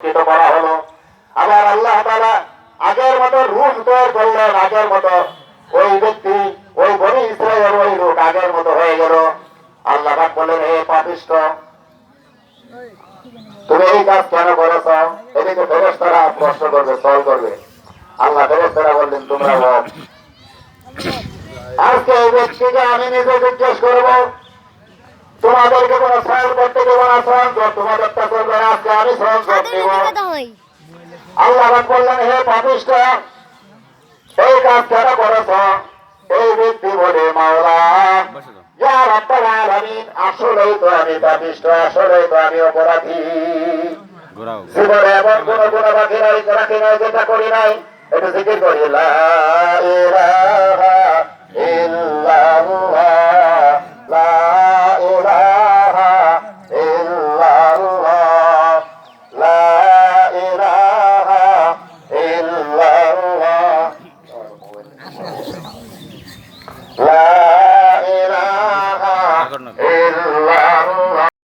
পুরস্কৃত করা হলো। আবার আল্লাহ তাআলা আগের মতো রূপ তৈরি করলেন, আগের মতো ওই ব্যক্তি ওই বনি ইসরায়েল ওই লোক আগের মতো হয়ে গেল। আল্লাহ পাক বললেন, হে পাপিষ্ঠ, তুমি এই কাজ কেন করেছ? এদিকে ফেরেশতারা প্রশ্ন করবে, সওয়াল করবে। আল্লাহ ফেরেশতারা বললেন, তোমরা বল। আজকে এই ব্যক্তিকে আমি নিজে জিজ্ঞেস করবো, তোমাদেরকে কোন সওয়াল করতে দেবো না, সওয়াল তোমাদের তা করবে না, আজকে আমি সওয়াল করতে দেব। আল্লাহ পাক বললেন, হে পাপিষ্ঠ, এই কাজ কেন করেছ? এই ব্যক্তি বলে, মাওলা ইয়া রাব্বাল আলামিন, আসলেই তো আমি পাপিষ্ঠ, আসলেই তো আমি অপরাধী। জীবনে এমন কোন গুনাহ রাখি নাই যেটা করি নাই। এটা জিকির করি, লা ইলাহা ইল্লাল্লাহ, লা ইলাহা ইল্লাল্লাহ, লা ইলাহা ইল্লাল্লাহ, লা ইলাহা